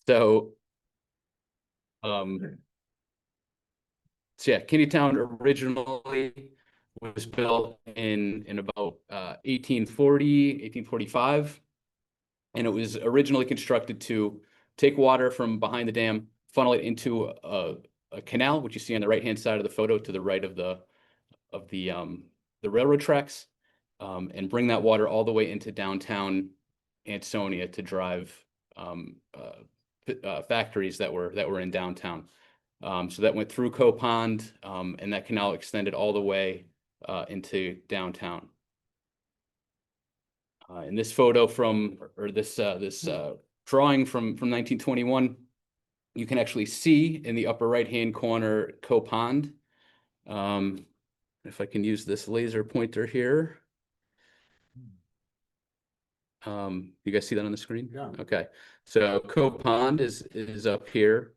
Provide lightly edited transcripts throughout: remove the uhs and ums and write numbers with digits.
So, yeah, Kinneytown originally was built in about 1840, 1845. And it was originally constructed to take water from behind the dam, funnel it into a canal, which you see on the right-hand side of the photo to the right of the railroad tracks, and bring that water all the way into downtown Ansonia to drive factories that were in downtown. So that went through Coe Pond, and that canal extended all the way into downtown. In this photo this drawing from 1921, you can actually see in the upper right-hand corner Coe Pond. If I can use this laser pointer here. You guys see that on the screen? Yeah. Okay. So Coe Pond is up here.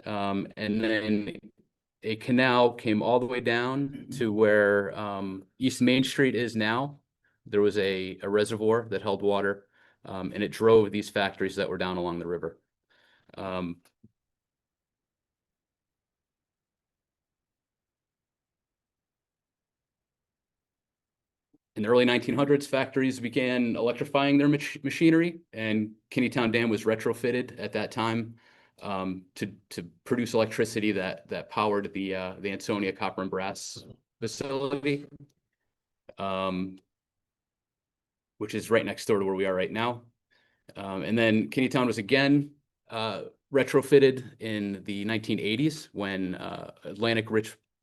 And then a canal came all the way down to where East Main Street is now. There was a reservoir that held water, and it drove these factories that were down along the river. In the early 1900s, factories began electrifying their machinery, and Kinneytown Dam was retrofitted at that time to produce electricity that powered the Ansonia Copper and Brass facility, which is right next door to where we are right now. And then Kinneytown was again retrofitted in the 1980s when Atlantic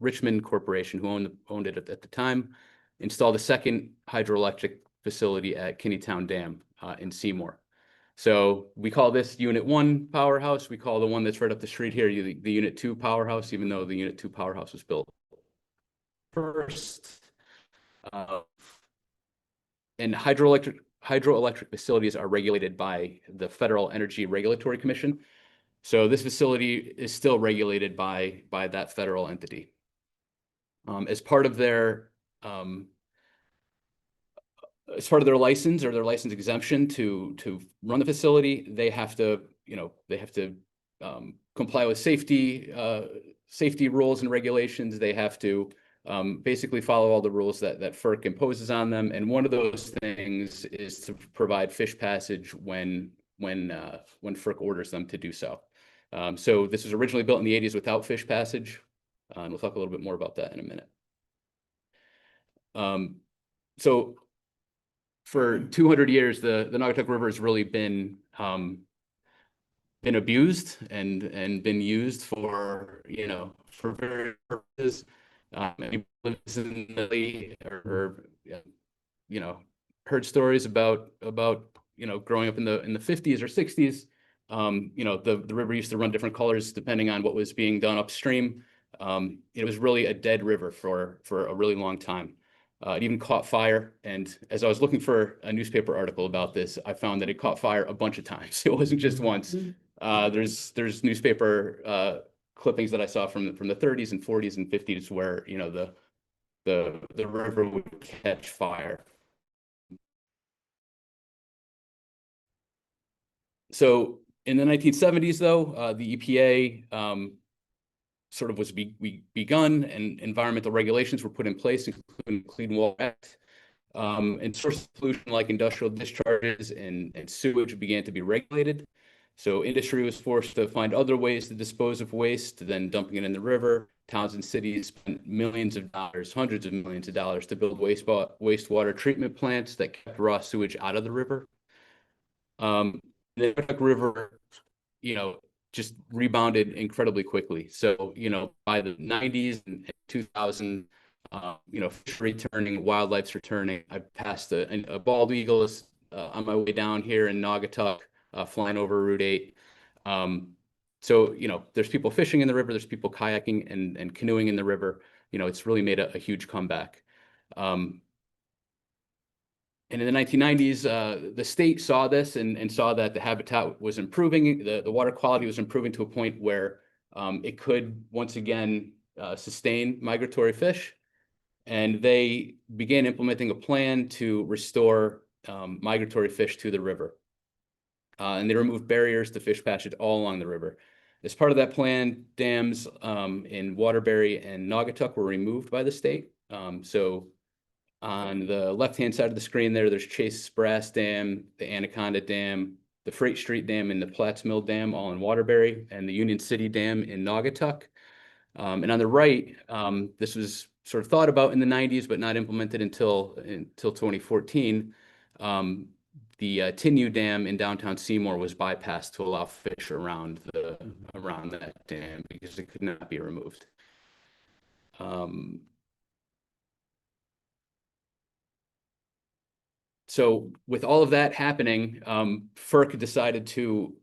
Richmond Corporation, who owned it at the time, installed a second hydroelectric facility at Kinneytown Dam in Seymour. So we call this Unit 1 powerhouse. We call the one that's right up the street here the Unit 2 powerhouse, even though the Unit 2 powerhouse was built first. And hydroelectric facilities are regulated by the Federal Energy Regulatory Commission. So this facility is still regulated by that federal entity. As part of their license or their license exemption to run the facility, they have to comply with safety rules and regulations. They have to basically follow all the rules that FERC imposes on them. And one of those things is to provide fish passage when FERC orders them to do so. So this was originally built in the 80s without fish passage. And we'll talk a little bit more about that in a minute. So for 200 years, the Naugatuck River has really been abused and been used for various purposes. Anybody lives in the valley or heard stories about growing up in the 50s or 60s. The river used to run different colors depending on what was being done upstream. It was really a dead river for a really long time. It even caught fire, and as I was looking for a newspaper article about this, I found that it caught fire a bunch of times. It wasn't just once. There's newspaper clippings that I saw from the 30s and 40s and 50s where the river would catch fire. So in the 1970s, though, the EPA sort of was begun, and environmental regulations were put in place, including Clean Water Act, and source of pollution like industrial discharges and sewage began to be regulated. So industry was forced to find other ways to dispose of waste than dumping it in the river. Towns and cities spent millions of dollars, hundreds of millions of dollars to build wastewater treatment plants that kept raw sewage out of the river. The Naugatuck River, just rebounded incredibly quickly. So, by the 90s and 2000, fish returning, wildlife's returning. I passed a bald eagle on my way down here in Naugatuck, flying over Route 8. So, there's people fishing in the river, there's people kayaking and canoeing in the river. It's really made a huge comeback. And in the 1990s, the state saw this and saw that the habitat was improving, the water quality was improving to a point where it could once again sustain migratory fish. And they began implementing a plan to restore migratory fish to the river. and they removed barriers to fish passage all along the river. As part of that plan, dams in Waterbury and Naugatuck were removed by the state. So on the left-hand side of the screen there, there's Chase Brass Dam, the Anaconda Dam, the Freight Street Dam, and the Platts Mill Dam, all in Waterbury, and the Union City Dam in Naugatuck. And on the right, this was sort of thought about in the 90s, but not implemented until 2014. The Tinnu Dam in downtown Seymour was bypassed to allow fish around that dam because it could not be removed. So with all of that happening, FERC decided to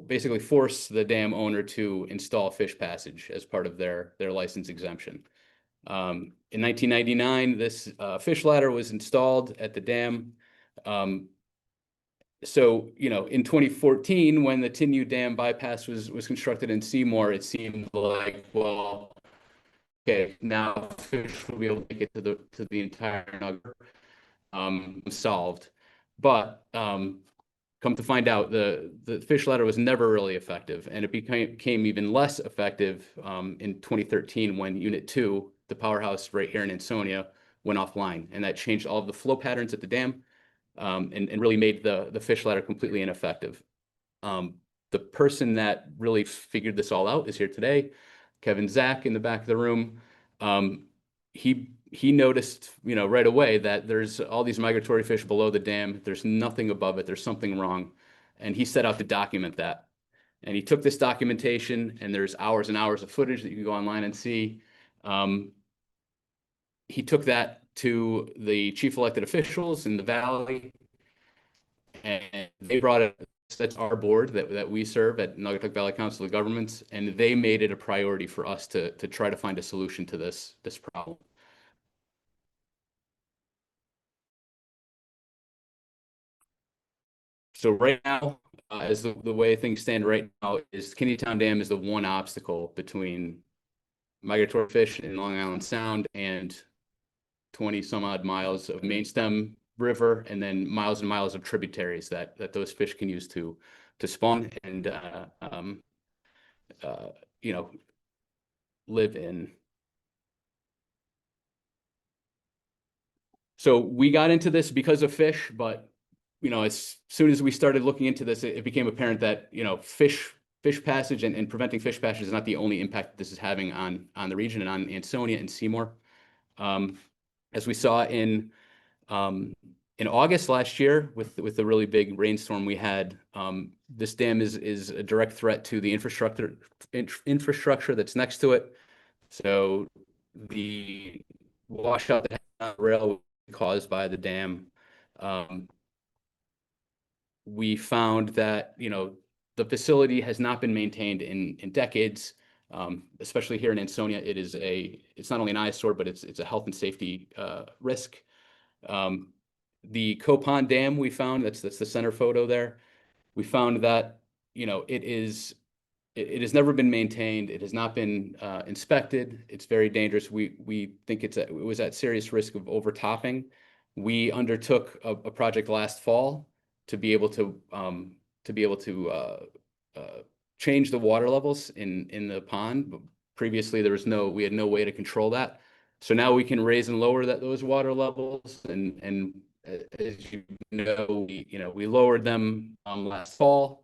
basically force the dam owner to install fish passage as part of their license exemption. In 1999, this fish ladder was installed at the dam. So, in 2014, when the Tinnu Dam bypass was constructed in Seymour, it seemed like, well, okay, now fish will be able to get to the entire nugget, solved. But come to find out, the fish ladder was never really effective, and it became even less effective in 2013 when Unit 2, the powerhouse right here in Ansonia, went offline, and that changed all of the flow patterns at the dam, and really made the fish ladder completely ineffective. The person that really figured this all out is here today, Kevin Zach in the back of the room. He noticed, right away that there's all these migratory fish below the dam. There's nothing above it. There's something wrong. And he set out to document that. And he took this documentation, and there's hours and hours of footage that you can go online and see. He took that to the chief elected officials in the valley, and they brought it. That's our board that we serve at Naugatuck Valley Council of Governments, and they made it a priority for us to try to find a solution to this problem. So right now, as the way things stand right now, is Kinneytown Dam is the one obstacle between migratory fish in Long Island Sound and 20 some odd miles of main stem river, and then miles and miles of tributaries that those fish can use to spawn and live in. So we got into this because of fish, but as soon as we started looking into this, it became apparent that fish passage and preventing fish passage is not the only impact that this is having on the region and on Ansonia and Seymour. As we saw in August last year with the really big rainstorm we had, this dam is a direct threat to the infrastructure that's next to it. So the washout that happened on the rail caused by the dam, we found that the facility has not been maintained in decades. Especially here in Ansonia, it's not only an eyesore, but it's a health and safety risk. The Copon Dam we found, that's the center photo there. We found that it has never been maintained. It has not been inspected. It's very dangerous. We think it was at serious risk of overtopping. We undertook a project last fall to be able to change the water levels in the pond. But previously, we had no way to control that. So now we can raise and lower those water levels, and as we lowered them last fall.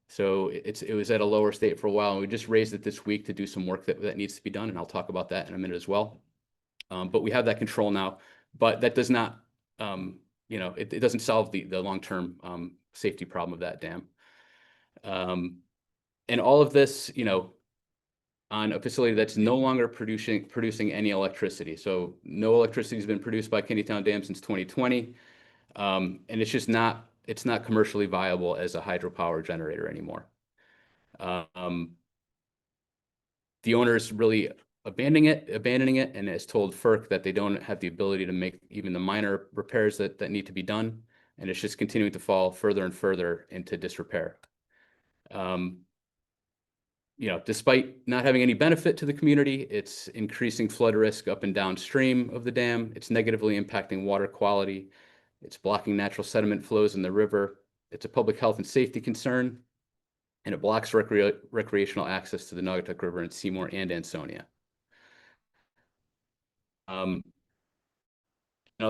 So it was at a lower state for a while, and we just raised it this week to do some work that needs to be done, and I'll talk about that in a minute as well. But we have that control now, but that does not, it doesn't solve the long-term safety problem of that dam. And all of this, on a facility that's no longer producing any electricity. So no electricity has been produced by Kinneytown Dam since 2020, and it's not commercially viable as a hydropower generator anymore. The owner is really abandoning it, and has told FERC that they don't have the ability to make even the minor repairs that need to be done, and it's just continuing to fall further and further into disrepair. Despite not having any benefit to the community, it's increasing flood risk up and downstream of the dam. It's negatively impacting water quality, It's blocking natural sediment flows in the river. It's a public health and safety concern, and it blocks recreational access to the Naugatuck River in Seymour and Ansonia.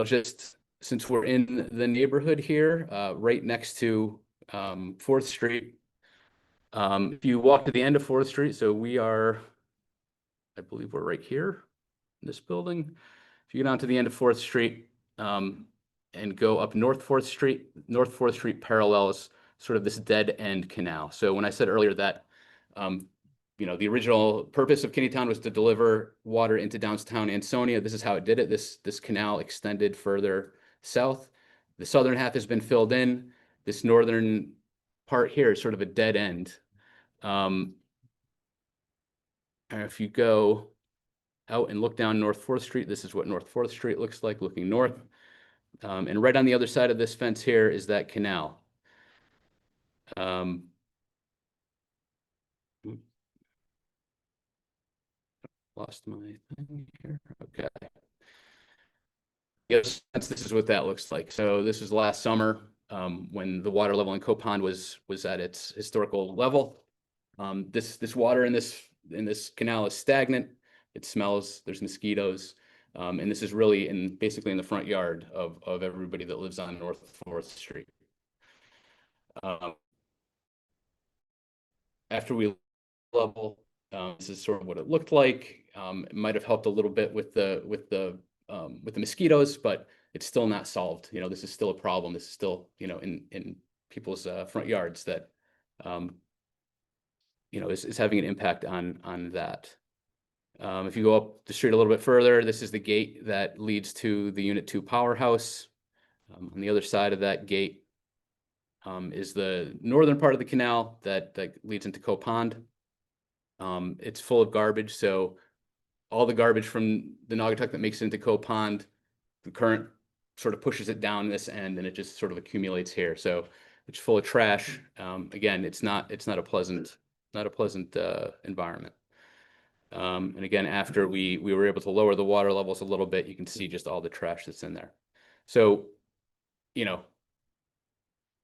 Just since we're in the neighborhood here, right next to 4th Street, if you walk to the end of 4th Street, so we are, I believe we're right here in this building. If you get onto the end of 4th Street and go up North 4th Street parallels sort of this dead end canal. So when I said earlier that, the original purpose of Kinneytown was to deliver water into downtown Ansonia, this is how it did it. This canal extended further south. The southern half has been filled in. This northern part here is sort of a dead end. And if you go out and look down North 4th Street, this is what North 4th Street looks like looking north. And right on the other side of this fence here is that canal. Lost my thing here. Okay. Yes, this is what that looks like. So this was last summer when the water level in Coe Pond was at its historical level. This water in this canal is stagnant. It smells. There's mosquitoes, and this is really basically in the front yard of everybody that lives on North 4th Street. After we level, this is sort of what it looked like. It might have helped a little bit with the mosquitoes, but it's still not solved. This is still a problem. This is still, in people's front yards that, is having an impact on that. If you go up the street a little bit further, this is the gate that leads to the Unit 2 powerhouse. On the other side of that gate is the northern part of the canal that leads into Coe Pond. It's full of garbage, so all the garbage from the Naugatuck that makes it into Coe Pond, the current sort of pushes it down this end, and it just sort of accumulates here. So it's full of trash. Again, it's not a pleasant environment. And again, after we were able to lower the water levels a little bit, you can see just all the trash that's in there. So,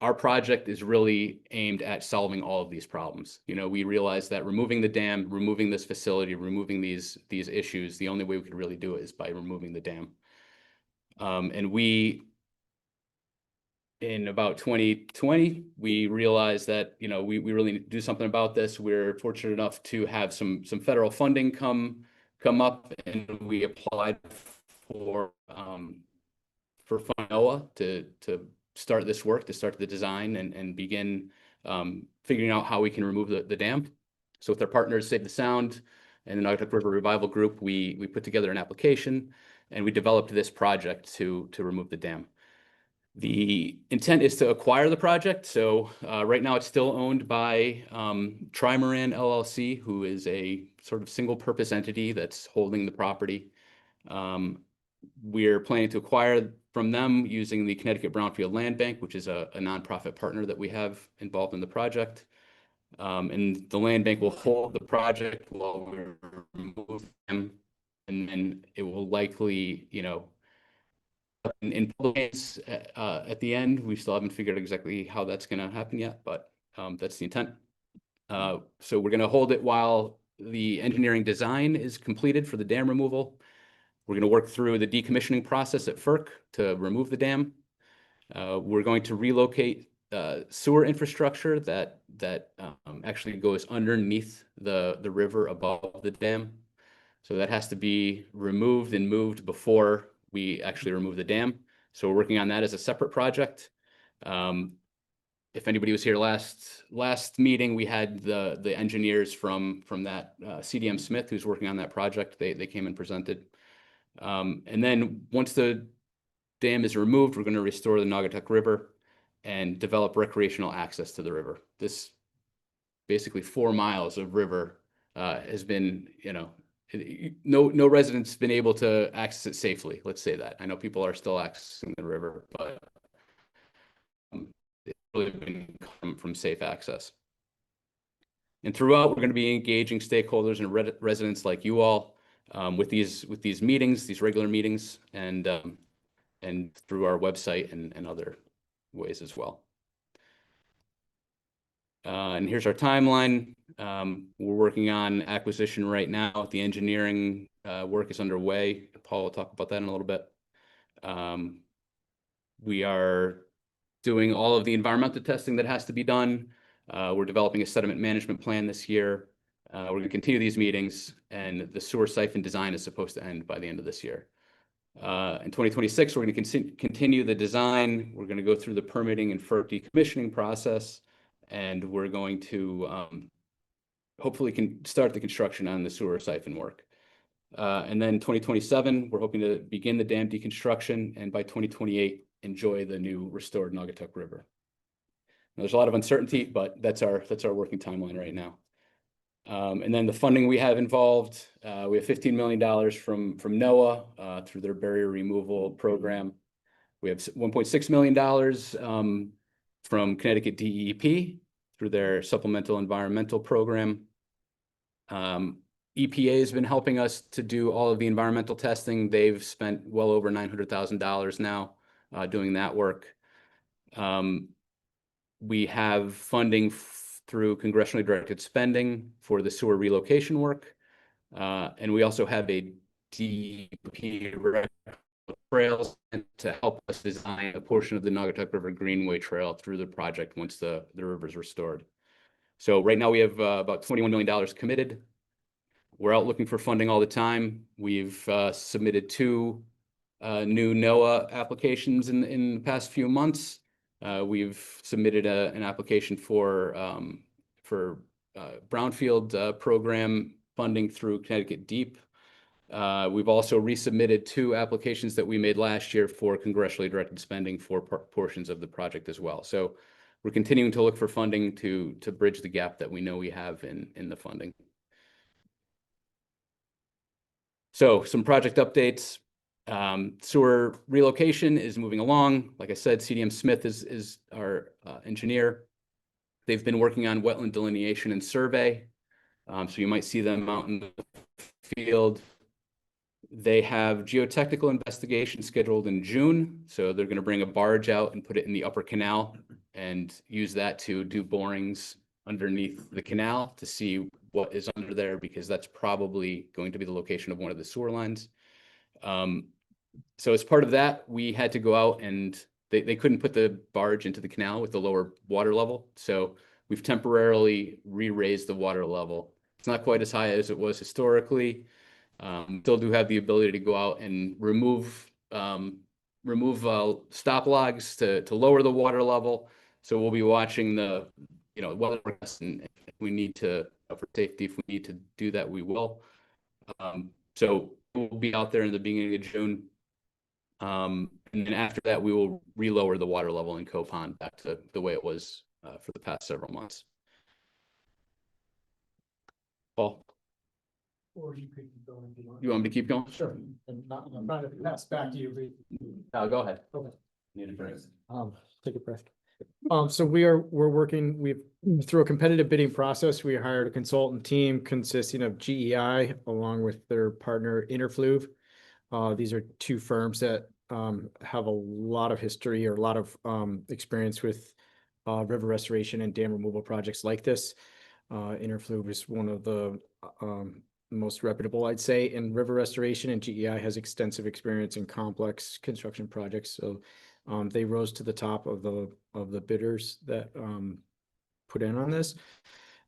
our project is really aimed at solving all of these problems. We realized that removing the dam, removing this facility, removing these issues, the only way we could really do it is by removing the dam. And in about 2020, we realized that, we really need to do something about this. We're fortunate enough to have some federal funding come up, and we applied for FUNOA to start this work, to start the design and begin figuring out how we can remove the dam. So with our partners, Save the Sound and the Naugatuck River Revival Group, we put together an application and we developed this project to remove the dam. The intent is to acquire the project. So right now it's still owned by Trimaran LLC, who is a sort of single purpose entity that's holding the property. We're planning to acquire from them using the Connecticut Brownfield Land Bank, which is a nonprofit partner that we have involved in the project. And the land bank will hold the project while we remove them, and then it will likely, in public hands at the end. We still haven't figured out exactly how that's going to happen yet, but that's the intent. So we're going to hold it while the engineering design is completed for the dam removal. We're going to work through the decommissioning process at FERC to remove the dam. We're going to relocate sewer infrastructure that actually goes underneath the river above the dam. So that has to be removed and moved before we actually remove the dam. So we're working on that as a separate project. If anybody was here last meeting, we had the engineers from that CDM Smith, who's working on that project. They came and presented. And then once the dam is removed, we're going to restore the Naugatuck River and develop recreational access to the river. This basically 4 miles of river has been, no resident's been able to access it safely. Let's say that. I know people are still accessing the river, but it's really been from safe access. And throughout, we're going to be engaging stakeholders and residents like you all with these meetings, these regular meetings, and and through our website and other ways as well. And here's our timeline. We're working on acquisition right now. The engineering work is underway. Paul will talk about that in a little bit. We are doing all of the environmental testing that has to be done. We're developing a sediment management plan this year. We're going to continue these meetings, and the sewer siphon design is supposed to end by the end of this year. In 2026, we're going to continue the design. We're going to go through the permitting and FERC decommissioning process, and we're going to hopefully start the construction on the sewer siphon work. And then 2027, we're hoping to begin the dam deconstruction, and by 2028, enjoy the new restored Naugatuck River. Now, there's a lot of uncertainty, but that's our working timeline right now. And then the funding we have involved, we have $15 million from NOAA through their barrier removal program. We have $1.6 million from Connecticut DEP through their supplemental environmental program. EPA has been helping us to do all of the environmental testing. They've spent well over $900,000 now doing that work. We have funding through congressionally directed spending for the sewer relocation work. And we also have a DEP trails to help us design a portion of the Naugatuck River Greenway Trail through the project once the river is restored. So right now we have about $21 million committed. We're out looking for funding all the time. We've submitted 2 new NOAA applications in the past few months. We've submitted an application for brownfield program funding through Connecticut DEEP. We've also resubmitted 2 applications that we made last year for congressionally directed spending for portions of the project as well. So we're continuing to look for funding to bridge the gap that we know we have in the funding. So some project updates. Sewer relocation is moving along. Like I said, CDM Smith is our engineer. They've been working on wetland delineation and survey. So you might see them out in the field. They have geotechnical investigation scheduled in June. So they're going to bring a barge out and put it in the upper canal and use that to do borings underneath the canal to see what is under there, because that's probably going to be the location of one of the sewer lines. So as part of that, we had to go out, and they couldn't put the barge into the canal with the lower water level. So we've temporarily re-raised the water level. It's not quite as high as it was historically. Still do have the ability to go out and remove stop logs to lower the water level. So we'll be watching the weather forecast, and if we need to, for safety, if we need to do that, we will. So we'll be out there in the beginning of June. And then after that, we will relower the water level in Coe Pond back to the way it was for the past several months. Paul? Or you could keep going if you want. You want me to keep going? Sure. And I'm trying to pass back to you. No, go ahead. Okay. Need a break. Take a breath. So we're working, through a competitive bidding process, we hired a consultant team consisting of GEI along with their partner Interfluve. These are 2 firms that have a lot of history or a lot of experience with river restoration and dam removal projects like this. Interfluve is one of the most reputable, I'd say, in river restoration, and GEI has extensive experience in complex construction projects. So they rose to the top of the bidders that put in on this.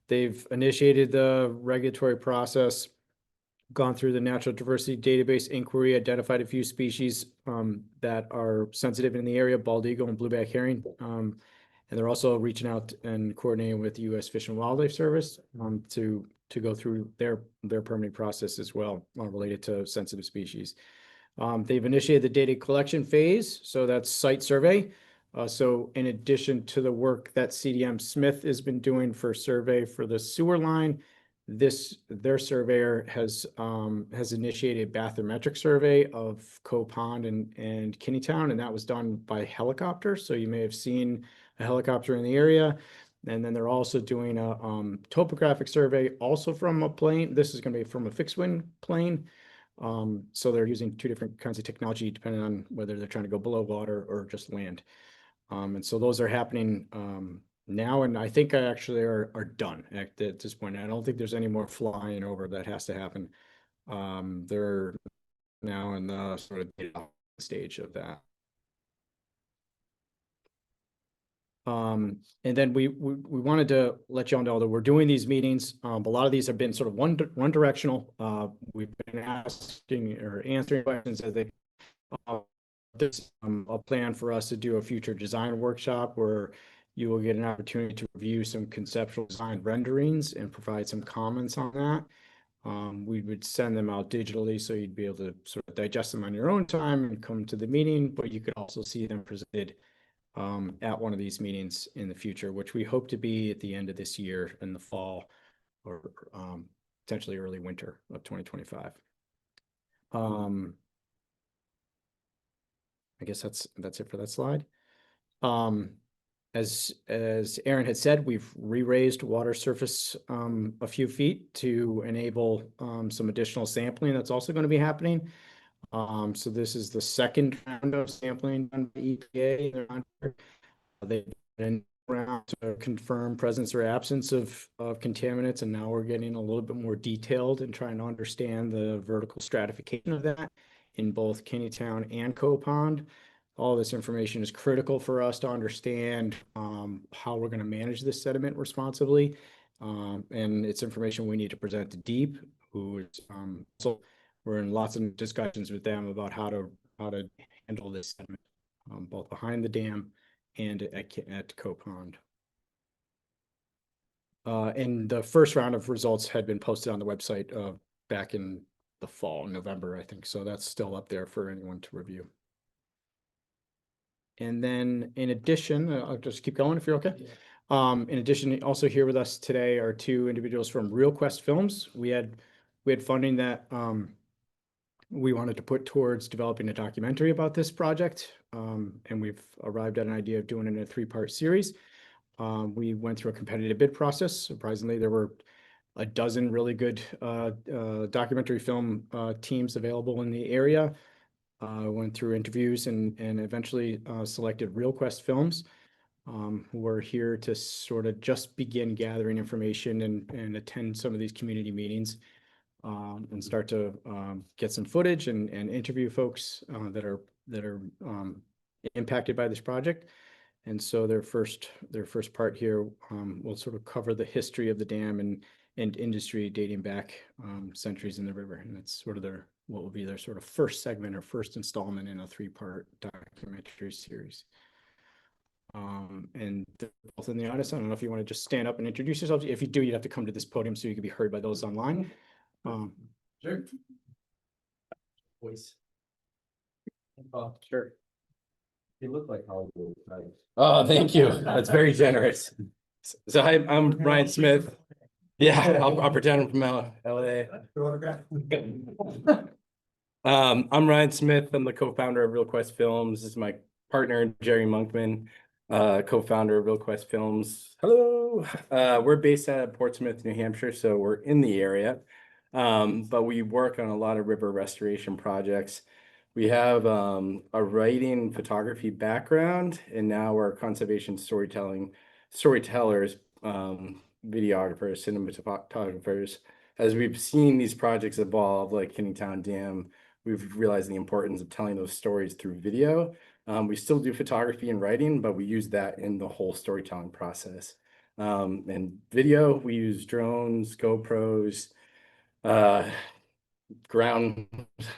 They've initiated the regulatory process, gone through the natural diversity database inquiry, identified a few species that are sensitive in the area, bald eagle and blueback herring. And they're also reaching out and coordinating with the U.S. Fish and Wildlife Service to go through their permitting process as well, related to sensitive species. They've initiated the data collection phase, so that's site survey. So in addition to the work that CDM Smith has been doing for survey for the sewer line, their surveyor has initiated bathymetric survey of Coe Pond and Kinneytown, and that was done by helicopter. So you may have seen a helicopter in the area. And then they're also doing a topographic survey also from a plane. This is going to be from a fixed wing plane. So they're using two different kinds of technology depending on whether they're trying to go below water or just land. And so those are happening now, and I think I actually are done at this point. I don't think there's any more flying over that has to happen. They're now in the sort of stage of that. And then we wanted to let y'all know that we're doing these meetings. A lot of these have been sort of one directional. We've been asking or answering questions as they. There's a plan for us to do a future design workshop where you will get an opportunity to review some conceptual design renderings and provide some comments on that. We would send them out digitally, so you'd be able to sort of digest them on your own time and come to the meeting, but you could also see them presented at one of these meetings in the future, which we hope to be at the end of this year in the fall or potentially early winter of 2025. I guess that's it for that slide. As Aaron had said, we've re-raised water surface a few feet to enable some additional sampling that's also going to be happening. So this is the second round of sampling done by EPA. They've been around to confirm presence or absence of contaminants, and now we're getting a little bit more detailed and trying to understand the vertical stratification of that in both Kinneytown and Cove Pond. All this information is critical for us to understand how we're going to manage this sediment responsibly, and it's information we need to present to DEEP, who is so we're in lots of discussions with them about how to handle this sediment, both behind the dam and at Cove Pond. And the first round of results had been posted on the website back in the fall, November, I think. So that's still up there for anyone to review. And then in addition, I'll just keep going if you're okay. Yeah. In addition, also here with us today are two individuals from RealQuest Films. We had funding that we wanted to put towards developing a documentary about this project. And we've arrived at an idea of doing it in a 3-part series. We went through a competitive bid process. Surprisingly, there were a dozen really good documentary film teams available in the area. Went through interviews and eventually selected RealQuest Films, who are here to sort of just begin gathering information and attend some of these community meetings and start to get some footage and interview folks that are impacted by this project. And so their first part here will sort of cover the history of the dam and industry dating back centuries in the river. And that's sort of what will be their sort of first segment or first installment in a 3-part documentary series. And they're both in the audience. I don't know if you want to just stand up and introduce yourselves. If you do, you'd have to come to this podium so you can be heard by those online. Sure. Voice. Sure. You look like Hollywood. Right? Oh, thank you. That's very generous. So hi, I'm Ryan Smith. Yeah, I'll pretend I'm from LA. I'm Ryan Smith. I'm the co-founder of RealQuest Films. This is my partner, Jerry Monkman, co-founder of RealQuest Films. Hello. We're based out of Portsmouth, New Hampshire, so we're in the area. But we work on a lot of river restoration projects. We have a writing photography background, and now we're conservation storytellers, videographers, cinematographers. As we've seen these projects evolve, like Kinneytown Dam, we've realized the importance of telling those stories through video. We still do photography and writing, but we use that in the whole storytelling process. And video, we use drones, GoPros, ground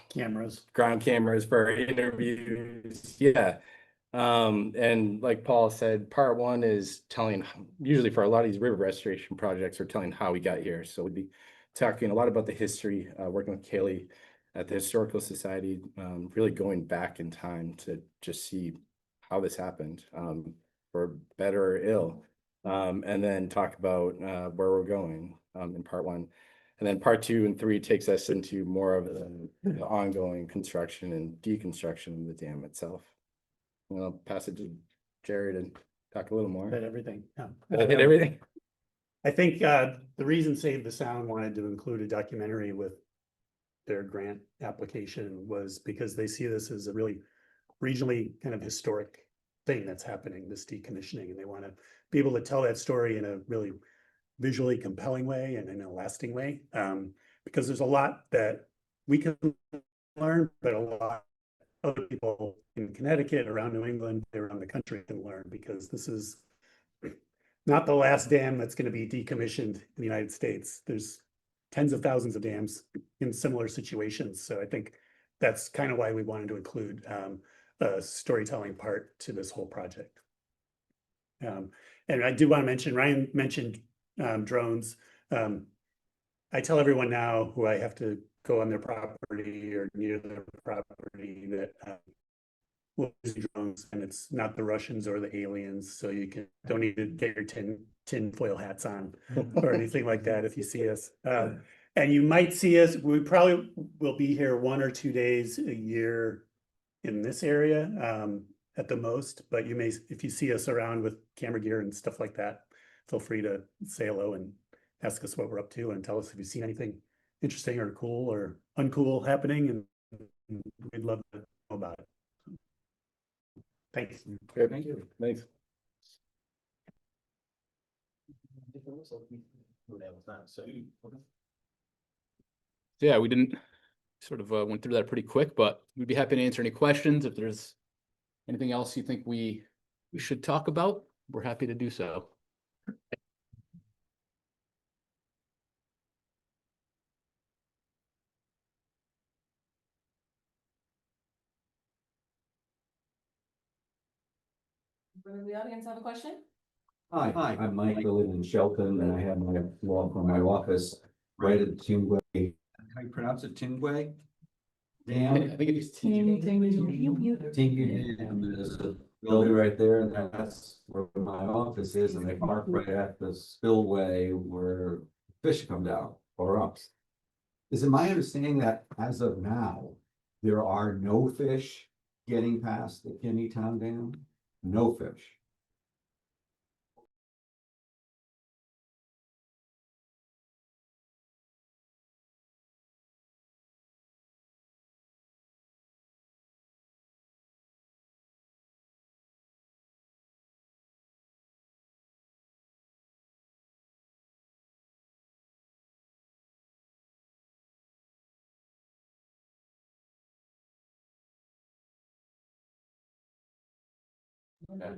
cameras for our interviews. Yeah. And like Paul said, part 1 is telling, usually for a lot of these river restoration projects, are telling how we got here. So we'd be talking a lot about the history, working with Kaylee at the Historical Society, really going back in time to just see how this happened, for better or ill, and then talk about where we're going in part 1. And then part 2 and 3 takes us into more of the ongoing construction and deconstruction of the dam itself. And I'll pass it to Jared and talk a little more. Hit everything. Yeah. Hit everything. I think the reason Save the Sound wanted to include a documentary with their grant application was because they see this as a really regionally kind of historic thing that's happening, this decommissioning, and they want to be able to tell that story in a really visually compelling way and in a lasting way. Because there's a lot that we can learn, but a lot other people in Connecticut, around New England, around the country can learn, because this is not the last dam that's going to be decommissioned in the United States. There's tens of thousands of dams in similar situations. So I think that's kind of why we wanted to include a storytelling part to this whole project. And I do want to mention, Ryan mentioned drones. I tell everyone now who I have to go on their property or near their property that we'll use drones, and it's not the Russians or the aliens. So you don't need to get your tin foil hats on or anything like that if you see us. And you might see us, we probably will be here 1 or 2 days a year in this area at the most, but you may, if you see us around with camera gear and stuff like that, feel free to say hello and ask us what we're up to and tell us if you've seen anything interesting or cool or uncool happening, and we'd love to know about it. Thanks. Good. Thank you. Thanks. Yeah, we didn't sort of went through that pretty quick, but we'd be happy to answer any questions. If there's anything else you think we should talk about, we're happy to do so. Member of the audience have a question? Hi, I'm Mike. I live in Shelton, and I have my law from my office right at the Tingway. How you pronounce it? Tingway? I Dam? think it's Tingway Dam. There's a building right there, and that's where my office is, and they park right at the spillway where fish come down or up. Is it my understanding that as of now, there are no fish getting past the Kinneytown Dam? No fish.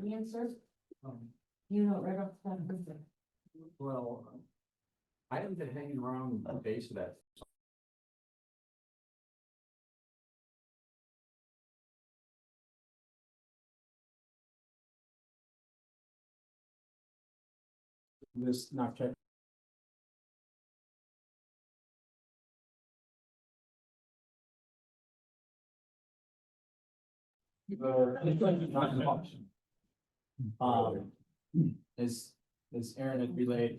The answer? You know, right off the top of your head. Well, I haven't been hanging around the base of that. This Naugatuck. As Aaron had relayed,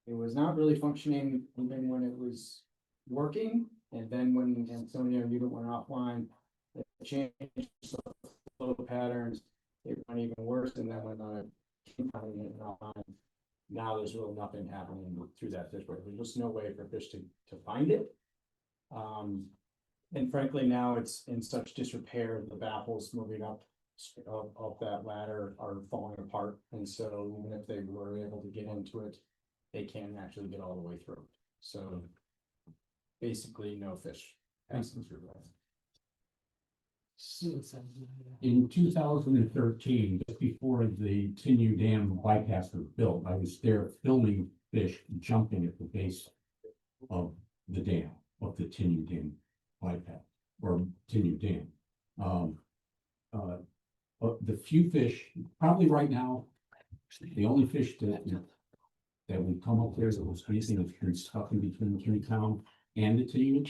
it was not really functioning even when it was working, and then when Antonio unit went offline, it changed the flow patterns. It went even worse, and then when Kinneytown unit went offline, now there's really nothing happening through that fish board. There's just no way for fish to find it. And frankly, now it's in such disrepair, the baffles moving up of that ladder are falling apart. And so even if they were able to get into it, they can't actually get all the way through. So basically no fish passing through that. In 2013, just before the Tinnu Dam bypass was built, I was there filming fish jumping at the base of the dam, of the Tinnu Dam bypass, or Tinnu Dam. The few fish, probably right now, the only fish that would come up there that was freezing is been stuck in between Kinneytown and the Tinnu,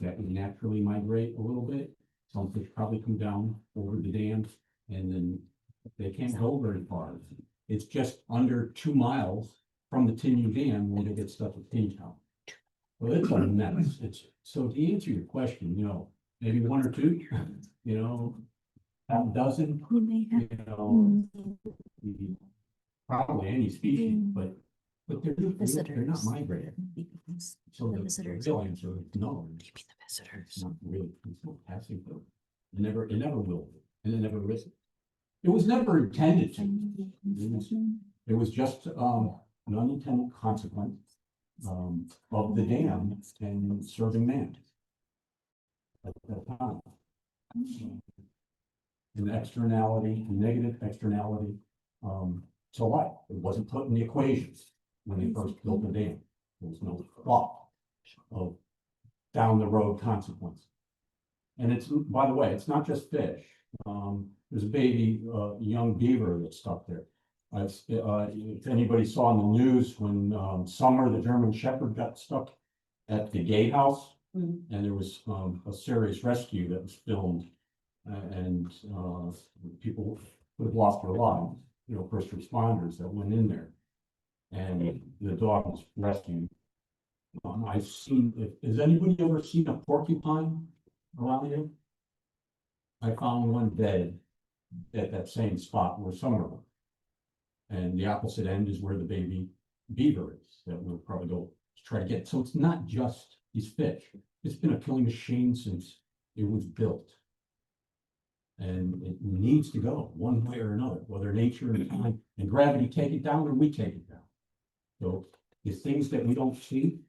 that would naturally migrate a little bit. Some fish probably come down over the dam, and then they can't go very far. It's just under 2 miles from the Tinnu Dam when they get stuck with Kinneytown. Well, it's a mess. So to answer your question, maybe 1 or 2, half a dozen, probably any species, but But they're not Visitors. migrating. So the visitors. real answer is no. Maybe the It's visitors. not really, it's not passing through. It never will, be, and it never is. It was never intended to. It was just, an unintended consequence, of the dam and serving man. At that time. An externality, a negative externality, to life. It wasn't put in the equations when they first built the dam. There was no thought of down the road consequence. And it's, by the way, it's not just fish. There's a baby, young beaver that's stuck there. If anybody saw in the news when, Summer, the German Shepherd, got stuck at the gatehouse, and there was, a serious rescue that was filmed, and people would have lost their lives, first responders that went in there. And the dog was rescued. I've seen, has anybody ever seen a porcupine around here? I found one dead at that same spot where Summer went. And the opposite end is where the baby beaver is, that we'll probably go try to get. So it's not just these fish. It's been a killing machine since it was built. And it needs to go one way or another, whether nature and time and gravity take it down or we take it down. So the things that we don't see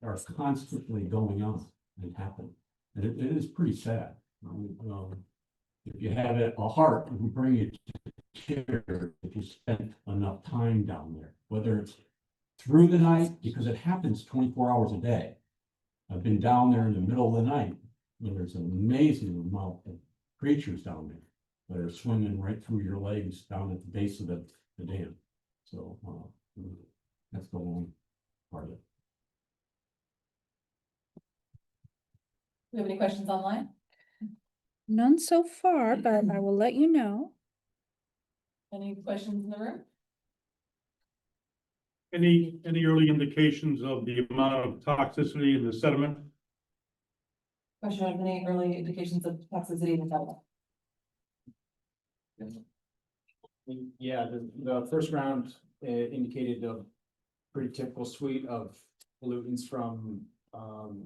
are constantly going on and happening. And it is pretty sad. If you have a heart, it will bring you to tears if you spend enough time down there, whether it's through the night, because it happens 24 hours a day. I've been down there in the middle of the night when there's an amazing amount of creatures down there that are swimming right through your legs down at the base of the dam. So that's the long part of it. Do we have any questions online? None so far, but I will let you know. Any questions in the room? Any early indications of the amount of toxicity in the sediment? Question of any early indications of toxicity in the sediment? Yeah, the first round indicated a pretty typical suite of pollutants from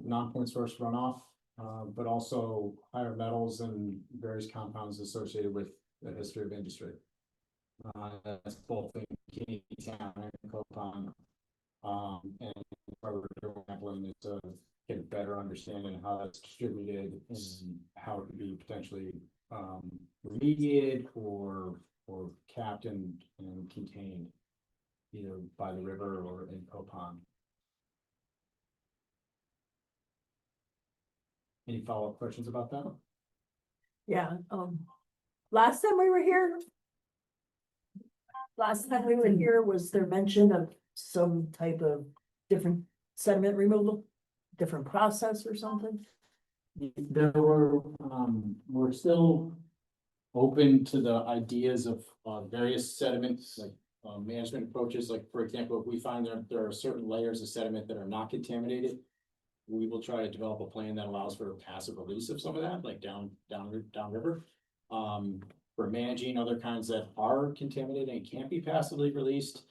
non-point source runoff, but also higher metals and various compounds associated with the history of industry. That's both in Kinneytown and Copan. And part of the sampling is to get a better understanding of how that's distributed and how it can be potentially remediated or capped and contained either by the river or in Copan. Any follow-up questions about that? Yeah, last time we were here. Was there mention of some type of different sediment removal, different process or something? There were, we're still open to the ideas of various sediments, like management approaches. Like, for example, if we find there are certain layers of sediment that are not contaminated, we will try to develop a plan that allows for a passive release of some of that, like downriver. For managing other kinds that are contaminated and can't be passively released,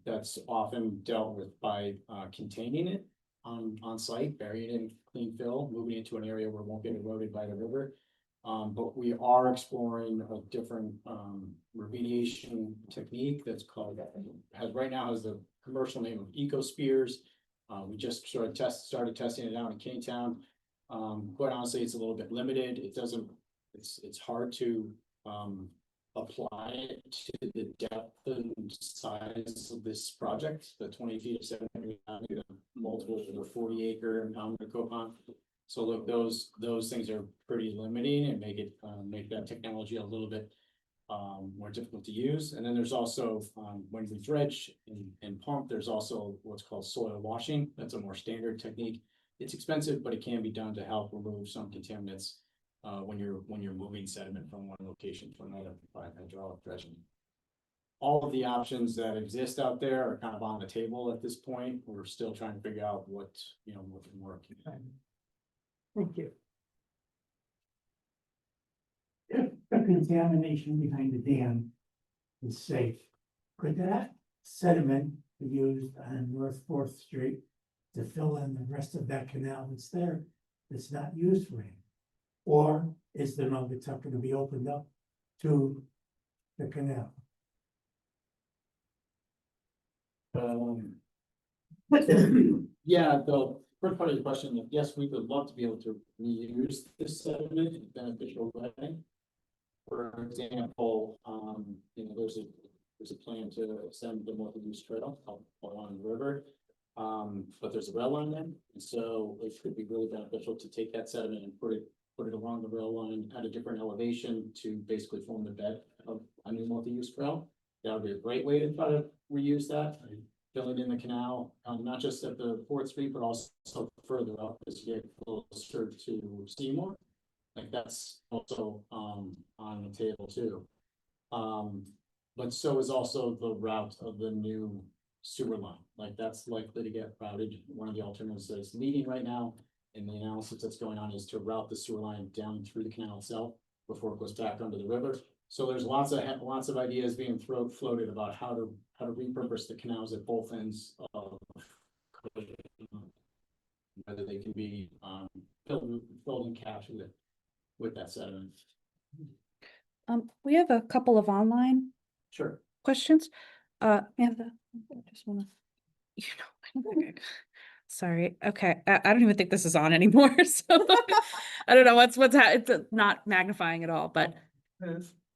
that's often dealt with by containing it on site, burying it in clean fill, moving it to an area where it won't get eroded by the river. But we are exploring a different remediation technique that's called, right now has the commercial name of EcoSpears. We just started testing it out in Kinneytown. Quite honestly, it's a little bit limited. It's hard to apply it to the depth and size of this project, the 20 feet of sediment we have, multiple of the 40 acre in Naugatuck. So look, those things are pretty limiting and make that technology a little bit more difficult to use. And then there's also when we dredge and pump, there's also what's called soil washing. That's a more standard technique. It's expensive, but it can be done to help remove some contaminants when you're moving sediment from one location to another by hydraulic dredging. All of the options that exist out there are kind of on the table at this point. We're still trying to figure out what can work. Thank you. If the contamination behind the dam is safe, could that sediment used on North Fourth Street to fill in the rest of that canal that's there, that's not used for anything? Or is the Naugatuck gonna be opened up to the canal? Yeah, the first part of the question, yes, we would love to be able to reuse this sediment in a beneficial way. For example, there's a plan to extend the multi-use trail along the river. But there's a rail line there, and so it could be really beneficial to take that sediment and put it along the rail line at a different elevation to basically form the bed of a new multi-use trail. That would be a great way to try to reuse that, fill it in the canal, not just at the Fourth Street, but also further up as you get closer to Seymour. Like that's also on the table too. But so is also the route of the new sewer line. Like that's likely to get routed. One of the alternatives that's leading right now in the analysis that's going on is to route the sewer line down through the canal itself before it goes back under the river. So there's lots of ideas being floated about how to repurpose the canals at both ends of whether they can be filled and captured with that sediment. We have a couple of online Sure. questions. I just wanna, I don't think sorry. Okay. I don't even think this is on anymore. So I don't know it's not magnifying at all, but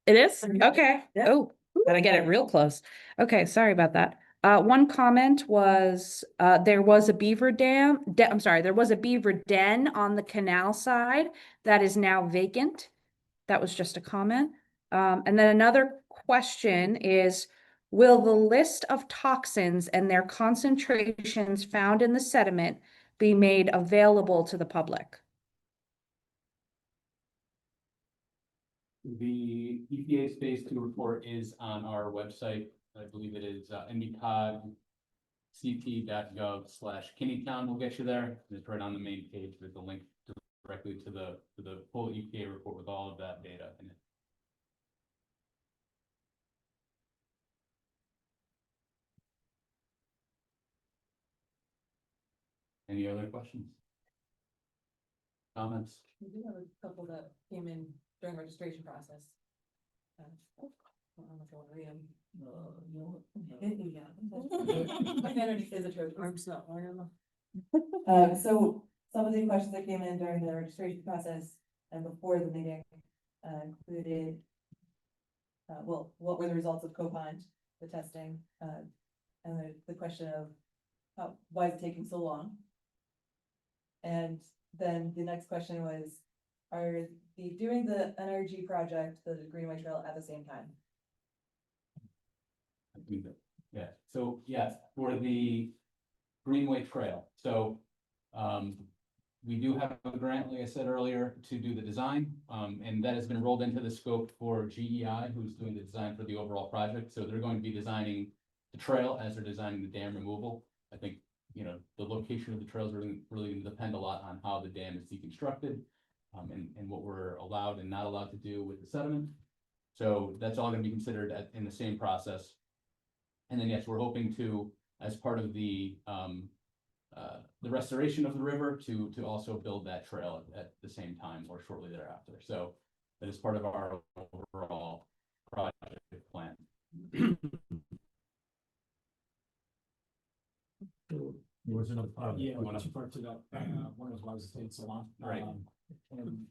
it is? Okay. Yeah. Oh, gotta get it real close. Okay. Sorry about that. One comment was, there was a beaver there was a beaver den on the canal side that is now vacant. That was just a comment. And then another question is, will the list of toxins and their concentrations found in the sediment be made available to the public? The EPA's phase 2 report is on our website. I believe it is ndcog.ct.gov/Kinneytown will get you there. It's right on the main page with the link directly to the full EPA report with all of that data in it. Any other questions? Comments? We do have a couple that came in during registration process. I don't know if you want to read them. My energy is atrocious. Arms not long enough. So some of the questions that came in during the registration process and before the meeting included, what were the results of CoPond, the testing, and the question of why is it taking so long? And then the next question was, are they doing the NRG project, the Greenway Trail at the same time? Yeah, so yes, for the Greenway Trail, so we do have a grant, like I said earlier, to do the design, and that has been rolled into the scope for GEI, who's doing the design for the overall project. So they're going to be designing the trail as they're designing the dam removal. I think, the location of the trails are really going to depend a lot on how the dam is deconstructed, and what we're allowed and not allowed to do with the sediment. So that's all going to be considered in the same process. And then, yes, we're hoping to, as part of the restoration of the river, to also build that trail at the same time or shortly thereafter. So that is part of our overall project plan. There was another part. Yeah, two parts to that. One was why was it taking so long? Right. And,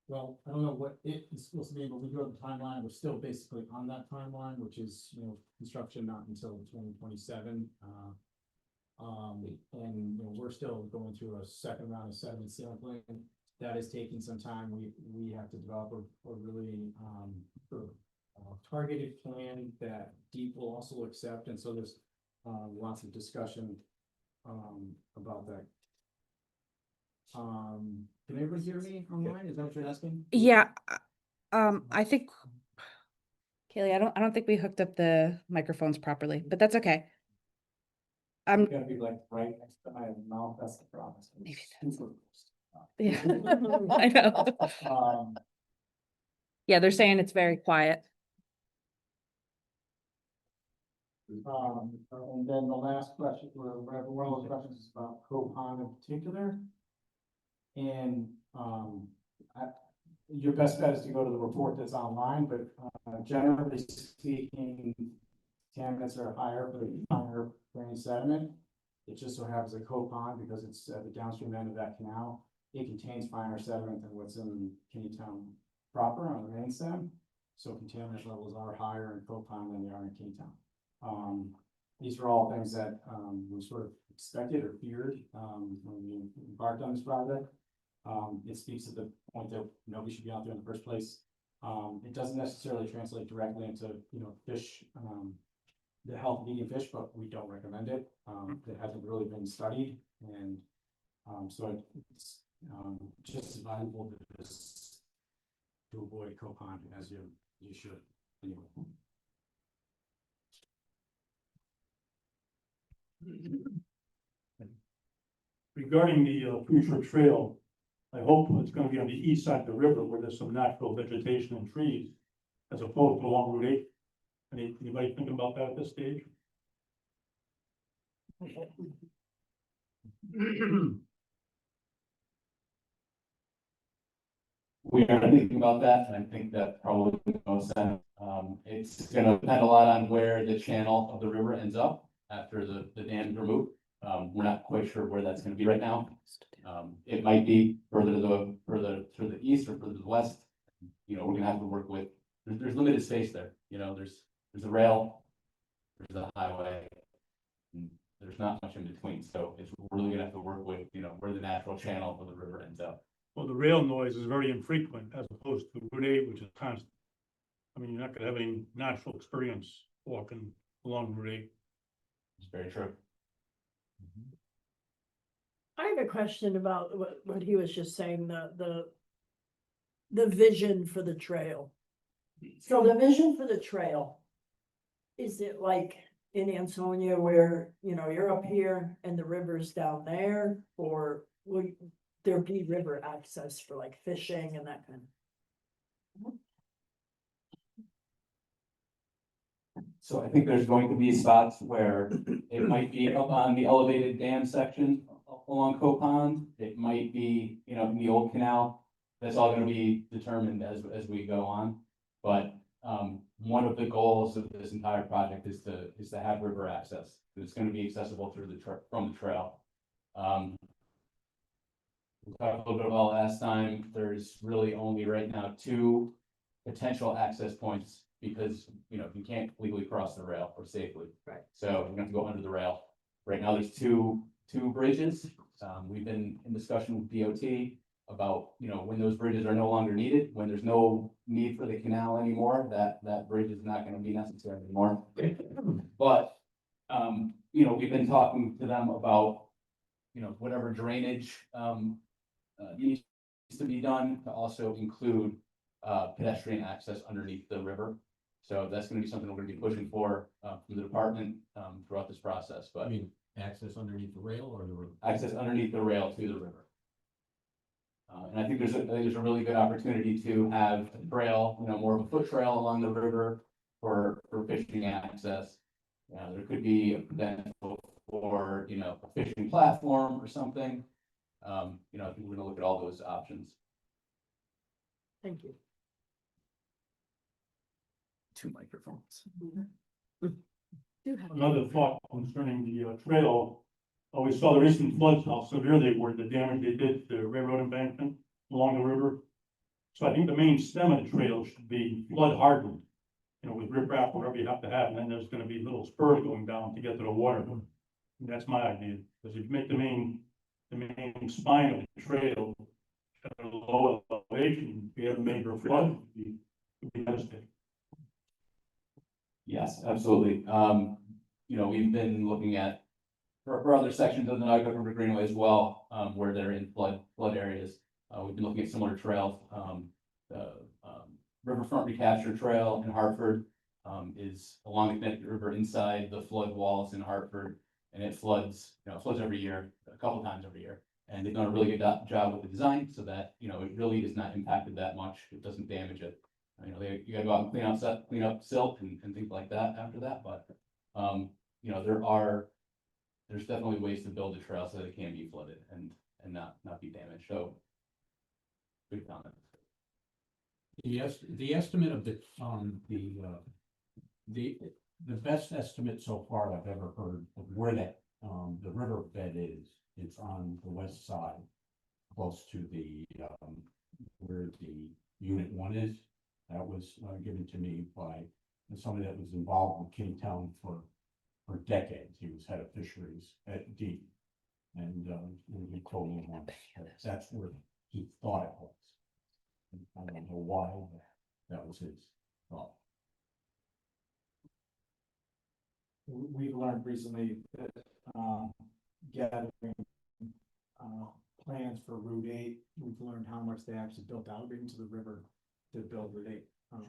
well, I don't know what it is supposed to be, but we do have a timeline. We're still basically on that timeline, which is, construction not until 2027. And, we're still going through a second round of sediment sampling. That is taking some time. We have to develop a really, targeted plan that DEEP will also accept. And so there's, lots of discussion about that. Can everybody hear me online? Is that what you're asking? Yeah. I think, Kaylee, I don't think we hooked up the microphones properly, but that's okay. It's gotta be like right next to my mouth. That's the problem. Maybe Yeah, I know. Yeah, they're saying it's very quiet. And then the last question, or whatever, one of those questions is about Copan in particular. And, your best bet is to go to the report that's online, but, generally speaking, contaminants are higher for the finer grain sediment. It just so happens that Copan, because it's at the downstream end of that canal, it contains finer sediment than what's in Kinneytown proper on the main stem. So contaminant levels are higher in Copan than they are in Kinneytown. These are all things that, we sort of expected or feared, when we embarked on this project. It speaks to the point that nobody should be out there in the first place. It doesn't necessarily translate directly into, fish, the health of eating fish, but we don't recommend it. It hasn't really been studied, and, so it's, just as valuable to avoid Copan as you should. Anyway. Regarding the future trail, I hope it's gonna be on the east side of the river where there's some natural vegetation and trees, as opposed to along Route 8. Anybody thinking about that at this stage? We are thinking about that, and I think that probably makes the most sense. It's gonna depend a lot on where the channel of the river ends up after the dam is removed. We're not quite sure where that's gonna be right now. It might be further to the east or further to the west. We're gonna have to work with, there's limited space there, there's a rail, there's a highway. And there's not much in between, so we're really gonna have to work with, where the natural channel of the river ends up. Well, the rail noise is very infrequent as opposed to Route 8, which is constant. I mean, you're not gonna have any natural experience walking along Route 8. It's very true. I have a question about what he was just saying, the vision for the trail. So the vision for the trail, is it like in Ansonia where, you're up here and the river's down there, or would there be river access for like fishing and that kind of? So I think there's going to be spots where it might be up on the elevated dam section along Copan. It might be, in the old canal. That's all gonna be determined as we go on. But, one of the goals of this entire project is to have river access. It's gonna be accessible through from the trail. We talked a little bit about last time, there's really only right now 2 potential access points because, you can't legally cross the rail or safely. Right. So we're gonna have to go under the rail. Right now, there's two bridges. We've been in discussion with DOT about, when those bridges are no longer needed, when there's no need for the canal anymore, that bridge is not gonna be necessary anymore. But, we've been talking to them about, whatever drainage, needs to be done to also include, pedestrian access underneath the river. So that's gonna be something we're gonna be pushing for, from the department, throughout this process, but. I mean, access underneath the rail or the river? Access underneath the rail to the river. And I think there's a really good opportunity to have a trail, more of a foot trail along the river for fishing access. There could be a potential for, a fishing platform or something. I think we're gonna look at all those options. Thank you. 2 microphones. Another thought concerning the trail, we saw the recent floods, how severe they were, the damage they did to the railroad embankment along the river. So I think the main stem of the trail should be flood hardened, with riprap, whatever you have to have, and then there's gonna be little spurs going down to get to the water. And that's my idea, because if you make the main spine of the trail at a low elevation, if you have a major flood, it would be devastating. Yes, absolutely. We've been looking at for other sections of the Naugatuck River Greenway as well, where they're in flood areas. We've been looking at similar trails. The Riverfront Recapture Trail in Hartford is along the Connecticut River inside the flood walls in Hartford, and it floods every year, a couple times every year. And they've done a really good job with the design so that, it really is not impacted that much. It doesn't damage it. You gotta go out and clean up silt and things like that after that, but You know, there's definitely ways to build a trail so that it can be flooded and not be damaged, so. Good comment. The estimate of the best estimate so far I've ever heard of where that, the riverbed is, it's on the west side, close to where the unit 1 is. That was given to me by somebody that was involved with Kinneytown for decades. He was head of fisheries at D. And he told me once that that's where he thought it was. I don't know why, but that was his thought. We've learned recently that, gathering, plans for Route 8, we've learned how much they actually built out into the river to build Route 8.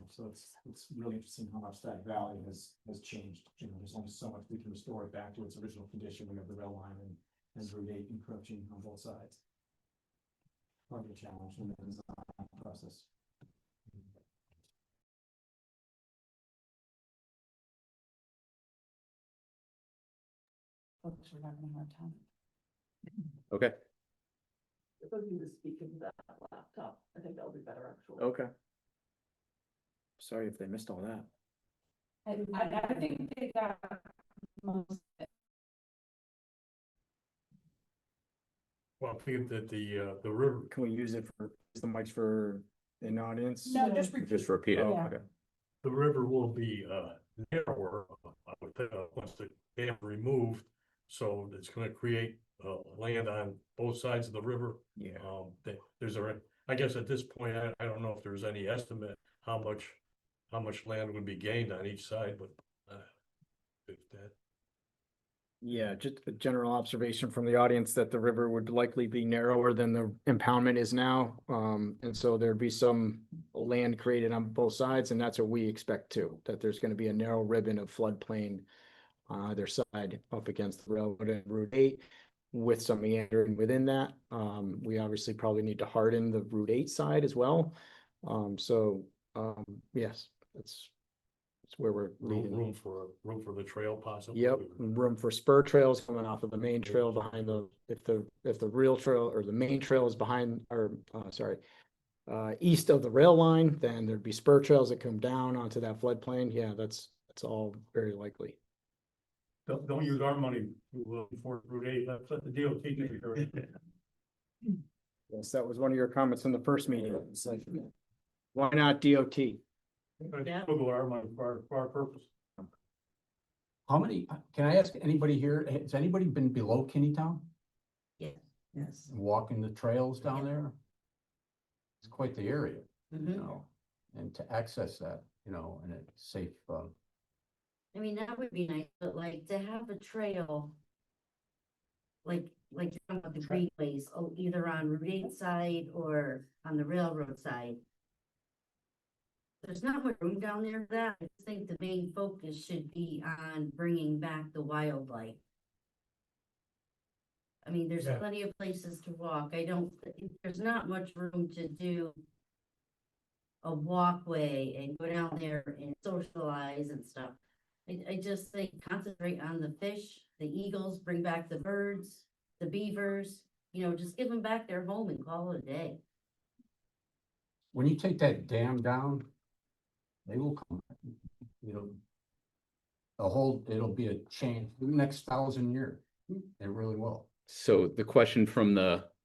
So it's really interesting how much that valley has changed. You know, there's only so much we can restore it back to its original condition. We have the rail line and Route 8 encroaching on both sides. Part of the challenge in the design process. Folks are having a hard time. Okay. If I can just speak into that laptop, I think that'll be better actually. Okay. Sorry if they missed all that. I think they got most of it. Well, I figured that the river, Can we use it for the mics for an audience? No, just Just repeat it. Oh, Yeah. okay. the river will be narrower, I would think, once the dam removed. So it's gonna create land on both sides of the river. Yeah. There's I guess at this point, I don't know if there's any estimate how much land would be gained on each side, but if that. Yeah, just a general observation from the audience that the river would likely be narrower than the impoundment is now. And so there'd be some land created on both sides, and that's what we expect too, that there's gonna be a narrow ribbon of floodplain on either side up against the railroad and Route 8 with some meandering within that. We obviously probably need to harden the Route 8 side as well. Yes, that's where we're leading. Room for the trail possibly. Yep, room for spur trails coming off of the main trail behind if the real trail or the main trail is behind, or, east of the rail line, then there'd be spur trails that come down onto that floodplain. Yeah, that's all very likely. Don't use our money for Route 8, let the DOT take care of it. Yes, that was one of your comments in the first meeting. It's like, why not DOT? Google our money for our purpose. How many, can I ask anybody here, has anybody been below Kinneytown? Yes. Walking the trails down there? It's quite the area, Mm-hmm. you know, and to access that, you know, in a safe, I mean, that would be nice, but like to have a trail. Like you're talking about the greenways, either on Route 8 side or on the railroad side. There's not much room down there for that. I think the main focus should be on bringing back the wildlife. I mean, there's Yeah. plenty of places to walk. There's not much room to do a walkway and go down there and socialize and stuff. I just think concentrate on the fish, the eagles, bring back the birds, the beavers, just give them back their home and call it a day. when you take that dam down, they will come, it'll be a change the next 1,000 years. It really will. So the question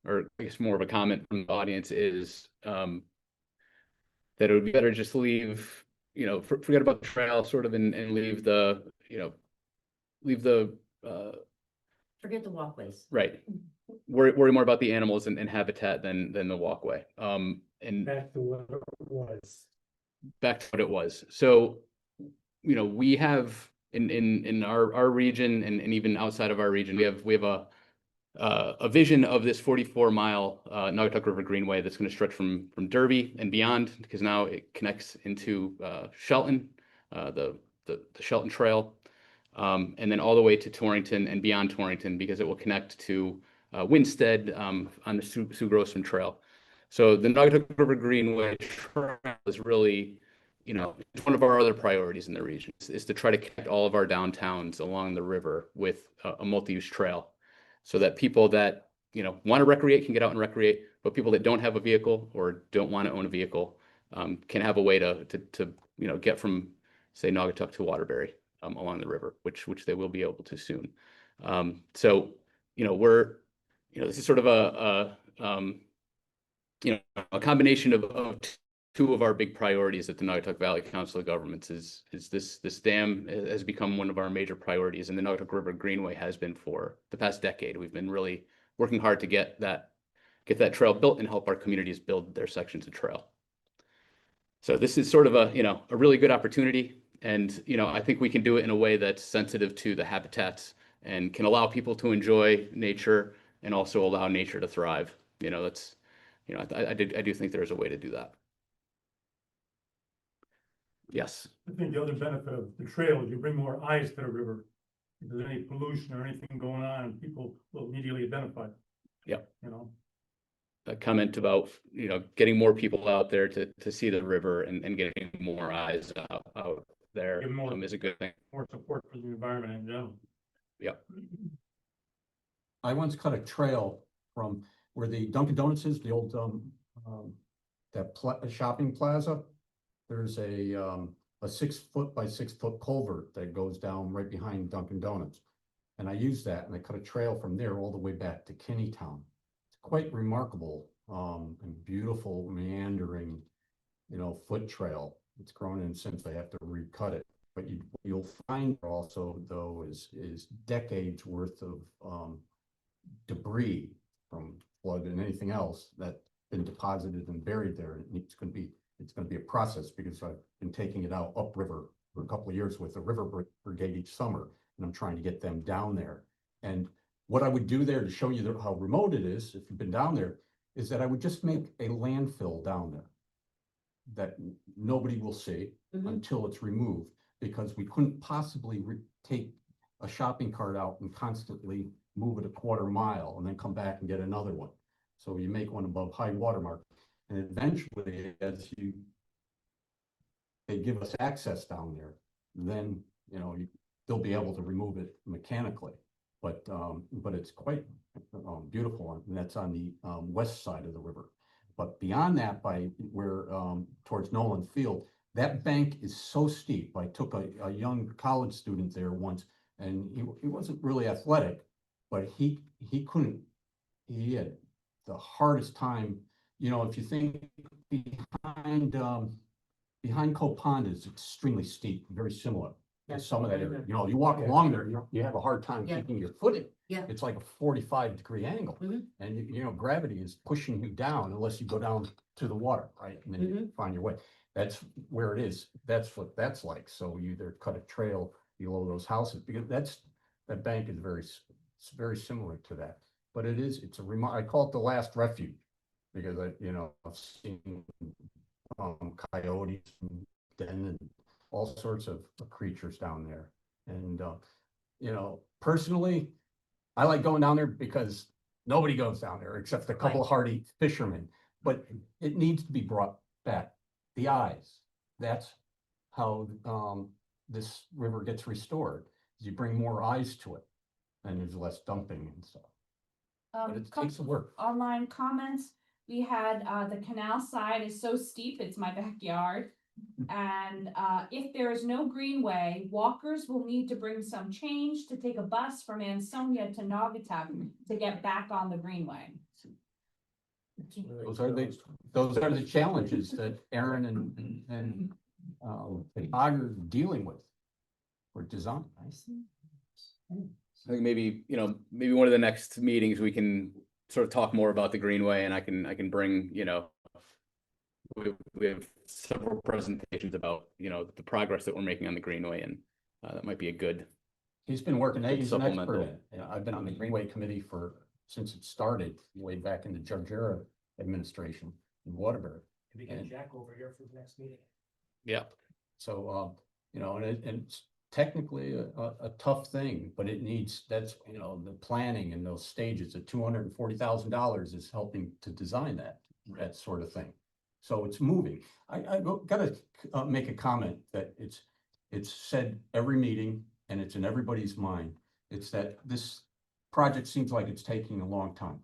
or I guess more of a comment from the audience is, that it would be better just leave, forget about the trail sort of and leave the, Forget the walkways. right. Worry more about the animals and habitat than the walkway. And Back to what it was. back to what it was. So, we have in our region and even outside of our region, we have a vision of this 44-mile Naugatuck River Greenway that's going to stretch from Derby and beyond, because now it connects into Shelton, the Shelton Trail, and then all the way to Torrington and beyond Torrington, because it will connect to Winstead on the Sue Grossman Trail. So the Naugatuck River Greenway trail is really you know, it's one of our other priorities in the region is to try to connect all of our downtowns along the river with a multi-use trail, so that people that, you know, want to recreate can get out and recreate, but people that don't have a vehicle or don't want to own a vehicle can have a way to you know, get from, say, Naugatuck to Waterbury along the river, which they will be able to soon. So, you know, this is sort of you know, a combination of two of our big priorities at the Naugatuck Valley Council of Governments is this dam has become one of our major priorities, and the Naugatuck River Greenway has been for the past decade. We've been really working hard to get that trail built and help our communities build their sections of trail. So this is sort of a, you know, a really good opportunity, and, you know, I think we can do it in a way that's sensitive to the habitats and can allow people to enjoy nature and also allow nature to thrive. You know, that's, you know, I do think there's a way to do that. Yes. I think the other benefit of the trail is you bring more eyes to the river. If there's any pollution or anything going on, people will immediately identify. Yep. You know, A comment about, you know, getting more people out there to see the river and getting more eyes out there Give more- is a good thing. more support for the environment in general. Yep. I once cut a trail from where the Dunkin' Donuts is, the old, shopping plaza. There's a 6 foot by 6 foot culvert that goes down right behind Dunkin' Donuts. And I used that and I cut a trail from there all the way back to Kinneytown. It's quite remarkable, and beautiful meandering, you know, foot trail. It's grown in since they have to recut it. But you'll find also, though, is decades worth of debris from flood and anything else that's been deposited and buried there. And it's going to be a process, because I've been taking it out upriver for a couple of years with the River Brigade each summer, and I'm trying to get them down there. And what I would do there to show you how remote it is, if you've been down there, is that I would just make a landfill down there that nobody will see until it's removed, because we couldn't possibly take a shopping cart out and constantly move it a quarter mile and then come back and get another one. So you make one above high water mark, and eventually, as they give us access down there, then, you know, they'll be able to remove it mechanically. But it's quite beautiful, and that's on the west side of the river. But beyond that, by where towards Nolan Field, that bank is so steep. I took a young college student there once, and he wasn't really athletic, but he had the hardest time. You know, if you think behind Coe Pond is extremely steep, very similar. Yes. Some of that area, you know, you walk along there, you have a hard time Yeah. keeping your footing. Yeah. It's like a 45-degree angle, and you know, gravity is pushing you down unless you go down to the water, right? And then you find your way. That's where it is. That's what that's like. So you either cut a trail below those houses, because that bank is very similar to that. But it's I call it the last refuge, because I've seen coyotes and den and all sorts of creatures down there. And personally, I like going down there because nobody goes down there except a couple of hardy fishermen. But it needs to be brought back. The eyes. That's how this river gets restored. You bring more eyes to it, and there's less dumping and stuff. But it takes some work. Online comments, we had, the canal side is so steep, it's my backyard. And, if there is no greenway, walkers will need to bring some change to take a bus from Ansonia to Naugatuck to get back on the greenway. Those are the challenges that Aaron and Augur are dealing with for design. I think maybe one of the next meetings we can sort of talk more about the Greenway, and I can bring, we have several presentations about, the progress that we're making on the Greenway, and that might be a good. He's been working, he's an expert supplemental. in it. I've been on the Greenway Committee since it started, way back in the Judge-era administration in Waterbury. We get Jack over here for the next meeting. Yeah. So, and it's technically a tough thing, but it needs, the planning and those stages. The $240,000 is helping to design that sort of thing. So it's moving. Gotta make a comment that it's said every meeting and it's in everybody's mind. It's that this project seems like it's taking a long time.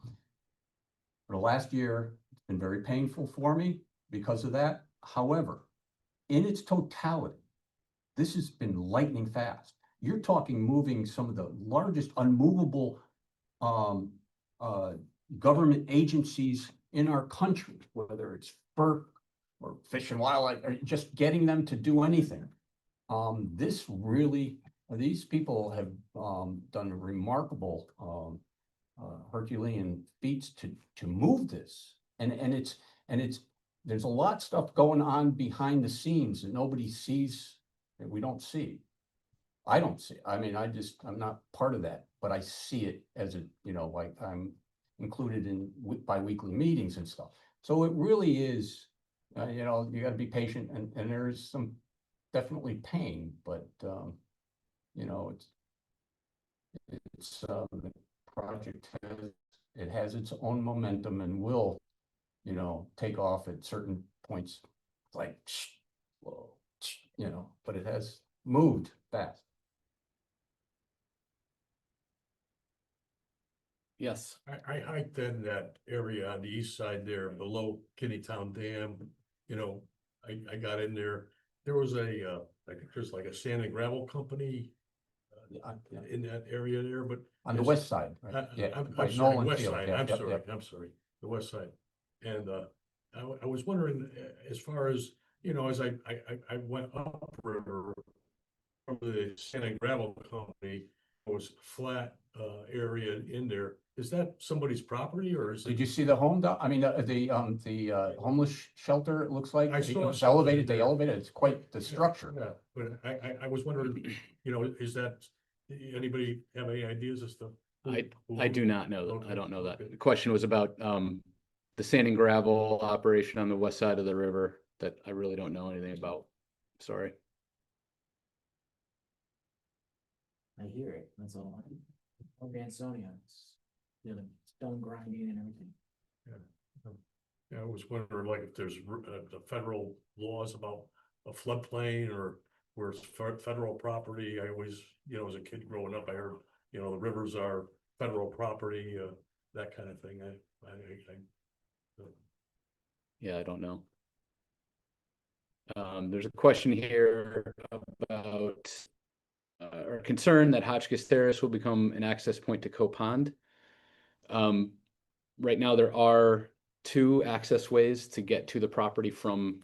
For the last year, it's been very painful for me because of that. However, in its totality, this has been lightning fast. You're talking moving some of the largest unmovable government agencies in our country, whether it's FERC or Fish and Wildlife, or just getting them to do anything. This really, these people have done remarkable Herculean feats to move this. And it's there's a lot of stuff going on behind the scenes that nobody sees, that we don't see. I don't see. I mean, I'm not part of that, but I see it as a, like I'm included in bi-weekly meetings and stuff. So it really is, you got to be patient, and there is some definitely pain, but it's the project has its own momentum and will, take off at certain points, like, whoa, but it has moved fast. Yes. I hiked in that area on the east side there below Kinneytown Dam. I got in there. There was I think there's like a sand and gravel company in that area there, but On the west side, right? Yeah, I'm by sorry, Nolan west Field. side. Yeah, I'm yep, sorry. yep. I'm sorry, the west side. And I was wondering, as far as as I went upriver from the sand and gravel company, it was flat area in there. Is that somebody's property, or is it? Did you see the the homeless shelter? It looks like I it saw was something elevated. They there. elevated. It's quite the structure. Yeah, but I was wondering, is that, anybody have any ideas as to? I do not know that. Okay, I don't know that. okay. The question was about the sand and gravel operation on the west side of the river that I really don't know anything about. Sorry. I hear it, that's all. Okay, Ansonia, stone grinding and everything. Yeah, I was wondering, like, if there's the federal laws about a floodplain, or where it's federal property. I always, as a kid growing up, I heard, the rivers are federal property, that kind of thing. Yeah, I don't know. There's a question here about or concern that Hotchkiss Terrace will become an access point to Coe Pond. Right now, there are 2 access ways to get to the property from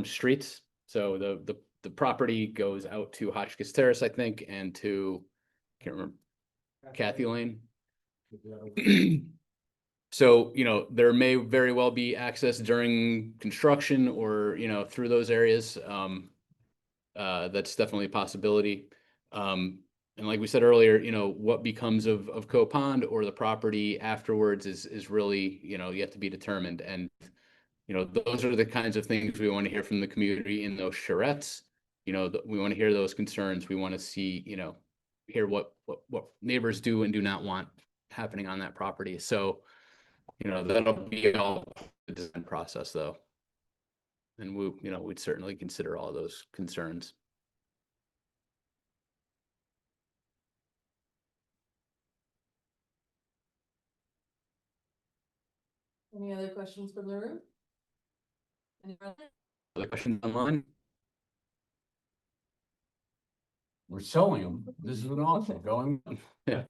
streets. So the property goes out to Hotchkiss Terrace, I think, and to, can't remember, Kathy Lane. So, there may very well be access during construction or, through those areas. That's definitely a possibility. And like we said earlier, what becomes of Coe Pond or the property afterwards is really, yet to be determined. And, those are the kinds of things we want to hear from the community in those charrettes. We want to hear those concerns. We want to see, hear what neighbors do and do not want happening on that property. So, that'll be all the design process though. And we'd certainly consider all of those concerns. Any other questions from the room? Other questions online? We're selling them. This is an auction going. Yeah.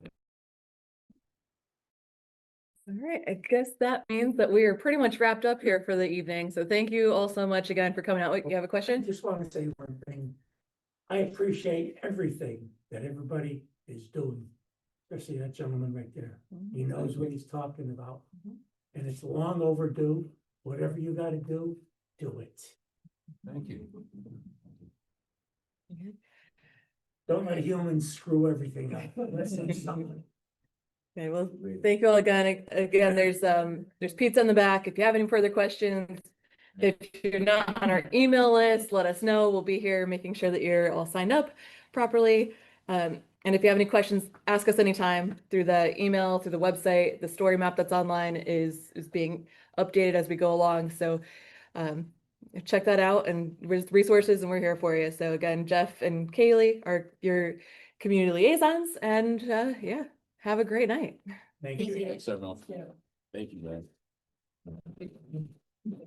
All right, I guess that means that we are pretty much wrapped up here for the evening. So thank you all so much again for coming out. Wait, you have a I question? just want to say one thing. I appreciate everything that everybody is doing, especially that gentleman right there. He knows what he's talking about. And it's long overdue. Whatever you gotta do it. Thank you. Don't let humans screw everything up. Listen to something. Okay, well, thank you all again. Again, there's pizza in the back. If you have any further questions, if you're not on our email list, let us know. We'll be here making sure that you're all signed up properly. And if you have any questions, ask us anytime through the email, through the website. The story map that's online is being updated as we go along. So check that out, and there's resources, and we're here for you. So again, Jeff and Kaylee are your community liaisons, and yeah, have a great night. Thank you. Thanks, everyone. Thank you, guys.